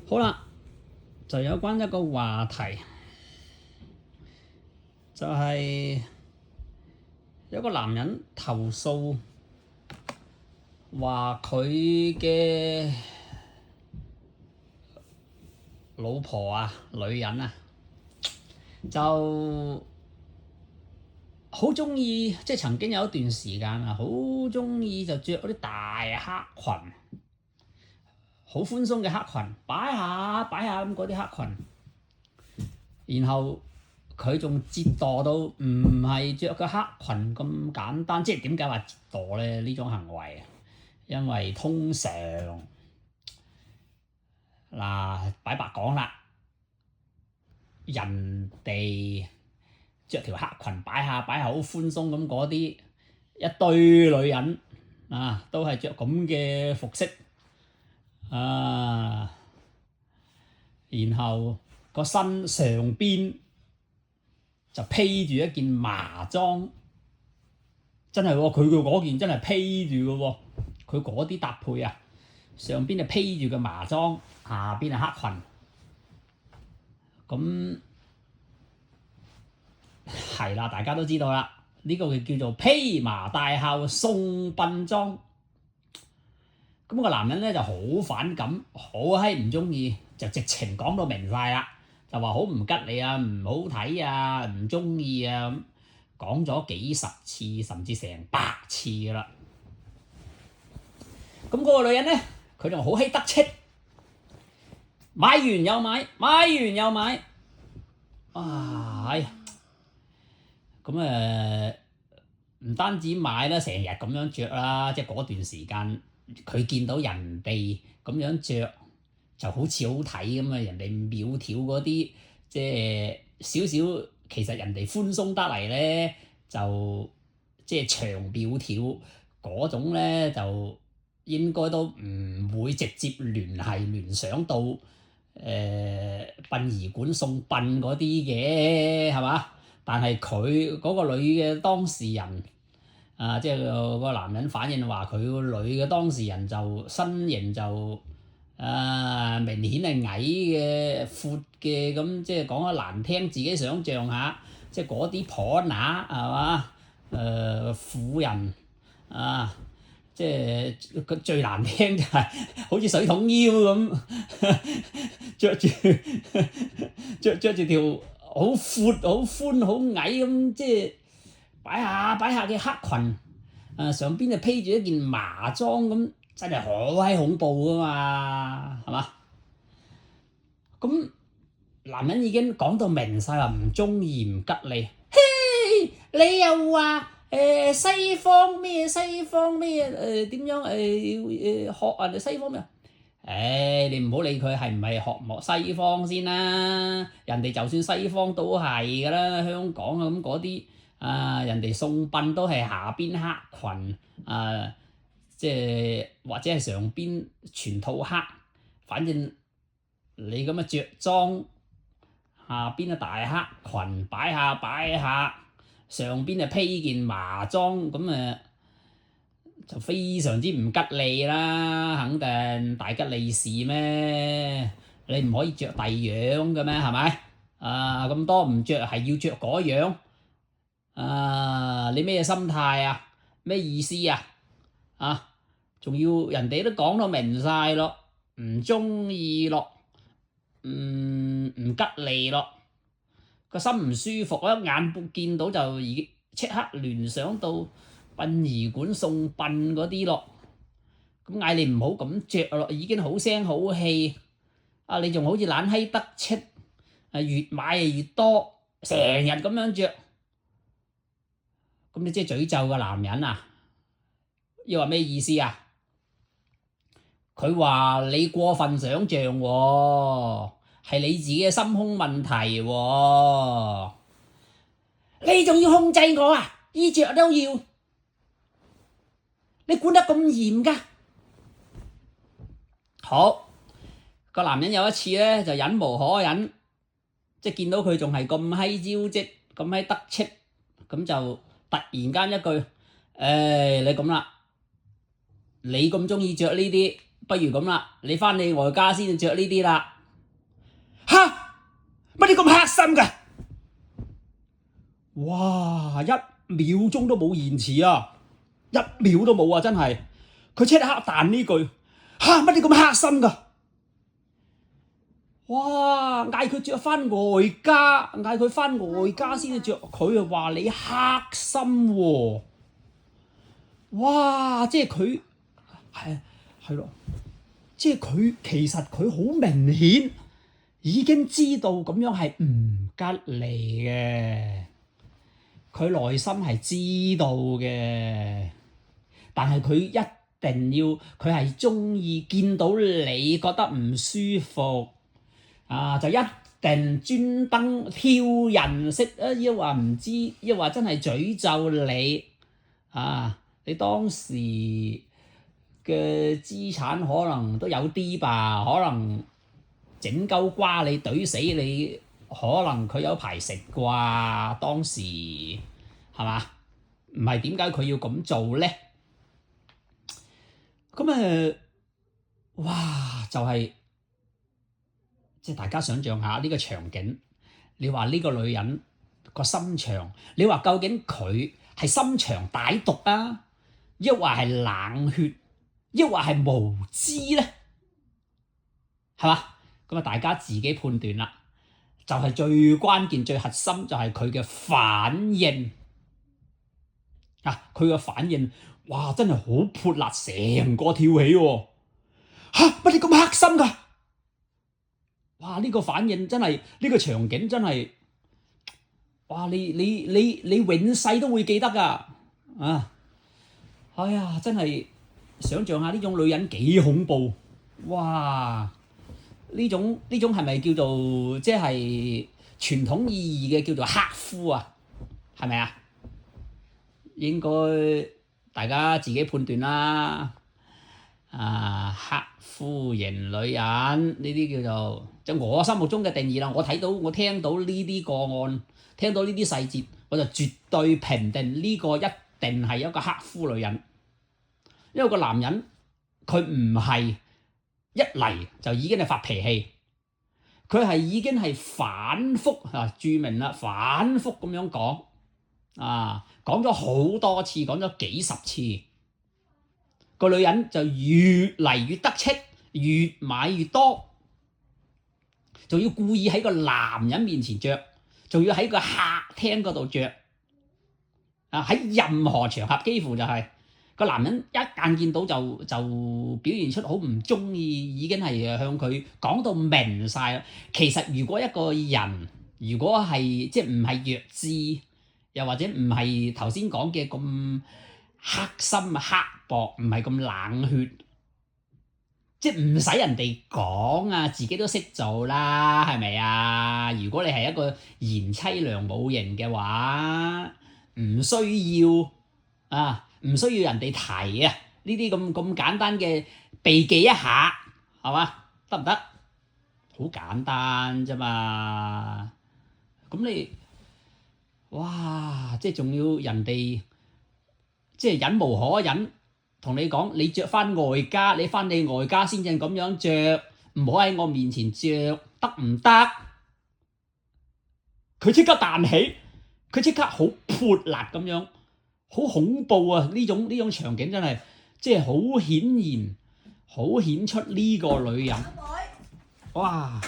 好啦，就有關一個話題，就係有個男人投訴話佢嘅老婆啊、女人啊，就好中意，即係曾經有一段時間啊，好中意就着嗰啲大黑裙，好寬鬆嘅黑裙，擺下擺下咁嗰啲黑裙，然後佢仲折墮到唔係着個黑裙咁簡單，即係點解話折墮咧？呢種行為，因為通常嗱擺白講啦，人哋着條黑裙擺下擺下好寬鬆咁嗰啲一堆女人啊，都係着咁嘅服飾啊，然後個身上邊就披住一件麻裝，真係喎，佢嘅嗰件真係披住嘅喎，佢嗰啲搭配啊，上邊就披住個麻裝，下邊係黑裙，咁係啦，大家都知道啦，呢個叫做披麻戴孝送殯裝。咁個男人咧就好反感，好閪唔中意，就直情講到明晒啦，就話好唔吉利啊，唔好睇啊，唔中意啊，咁講咗幾十次，甚至成100次噶啦。咁嗰個女人咧，佢仲好閪得戚，買完又買，買完又買，啊，哎呀，咁唔單止買啦，成日咁樣着啦，即係嗰段時間。佢見到人哋咁樣着就好似好睇咁啊！人哋苗條嗰啲，即係少少，其實人哋寬鬆得嚟咧，就即係長苗條嗰種咧，就應該都唔會直接聯想到殯儀館送殯嗰啲嘅，係嘛？但係佢嗰個女嘅當事人。即係個男人反映話，佢個女嘅當事人就身形就明顯係矮嘅、闊嘅，咁即係講得難聽，自己想像下，即係嗰啲婆乸係嘛？婦人啊，即係佢最難聽就係好似水桶腰咁，着住條好闊、好寬、好矮咁，即係。擺下嘅黑裙，上邊就披住一件麻裝咁，真係好閪恐怖噶嘛，係嘛？咁男人已經講到明晒話唔中意唔吉利，嘿，你又話西方咩點樣學人哋西方咩？你唔好理佢係唔係學西方先啦，人哋就算西方都係噶啦，香港啊咁嗰啲。人哋送殯都係下邊黑裙，即係或者係上邊全套黑，反正你咁嘅着裝，下邊啊大黑裙擺下，上邊啊披件麻裝，咁就非常之唔吉利啦，肯定大吉利是咩？你唔可以着第樣嘅咩？係咪？咁多唔着係要着嗰樣。你咩心態啊？咩意思啊？仲要人哋都講到明晒咯，唔中意咯，唔吉利咯，個心唔舒服，一眼見到就已經即刻聯想到殯儀館送殯嗰啲咯。咁嗌你唔好咁着咯，已經好聲好氣，你仲好似懶閪得戚，越買越多，成日咁樣着。咁你即係詛咒個男人啊？要話咩意思啊？佢話你過分想像喎，係你自己嘅心胸問題喎。你仲要控制我啊？衣着都要，你管得咁嚴㗎？好，個男人有一次咧就忍無可忍，即係見到佢仲係咁閪招積，咁閪得戚，咁就。突然間一句，你咁啦，你咁中意着呢啲，不如咁啦，你返你外家先着呢啲啦。嚇乜你咁黑心㗎？哇！1秒鐘都冇延遲啊！1秒都冇啊！真係佢即刻彈呢句嚇乜你咁黑心㗎？哇！嗌佢着翻外家，嗌佢翻外家先至着，佢又話你黑心喎！哇！即係佢係咯，即係佢其實佢好明顯已經知道咁樣係唔吉利嘅，佢內心係知道嘅，但係佢一定要佢係鍾意見到你覺得唔舒服啊，就一定專登挑人識啊，抑或唔知，抑或真係詛咒你啊！你當時嘅資產可能都有啲吧，可能整鳩瓜你懟死你，可能佢有排食啩，當時係嘛？唔係點解佢要咁做咧？咁哇！就係即係大家想象下呢個場景，你話呢個女人個心腸，你話究竟佢係心腸歹毒啊，抑或係冷血，抑或係無知咧？係嘛？咁啊，大家自己判斷啦。就係最關鍵、最核心就係佢嘅反應啊！佢嘅反應，哇！真係好潑辣，成個跳起喎！嚇乜你咁黑心㗎？哇！呢個反應真係，呢個場景真係，哇！你永世都會記得㗎啊！哎呀，真係想像下呢種女人幾恐怖，哇！呢種係咪叫做即係傳統意義嘅叫做克夫啊？係咪啊？應該大家自己判斷啦。啊，克夫型女人呢啲叫做即係我心目中嘅定義啦。我聽到呢啲個案，聽到呢啲細節，我就絕對評定呢個一定係一個克夫女人，因為個男人佢唔係一嚟就已經係發脾氣，佢係已經係反覆啊，注明啦，反覆咁樣講啊，講咗好多次，講咗幾十次，個女人就越嚟越得戚，越買越多，仲要故意喺個男人面前着，仲要喺個客廳嗰度着啊，喺任何場合幾乎就係。個男人一眼見到就表現出好唔中意，已經係向佢講到明晒啦。其實如果一個人如果係即係唔係弱智，又或者唔係頭先講嘅咁黑心刻薄，唔係咁冷血，即係唔使人哋講啊，自己都識做啦，係咪啊？如果你係一個賢妻良母型嘅話，唔需要啊。唔需要人哋提啊！呢啲咁簡單嘅避忌一下，係嘛？得唔得？好簡單啫嘛！咁你哇，即係仲要人哋即係忍無可忍，同你講你着翻外家，你翻你外家先至咁樣着，唔好喺我面前着，得唔得？佢即刻彈起，佢即刻好潑辣咁樣。好恐怖啊！呢種場景真係即係好顯然，好顯出呢個女人，哇！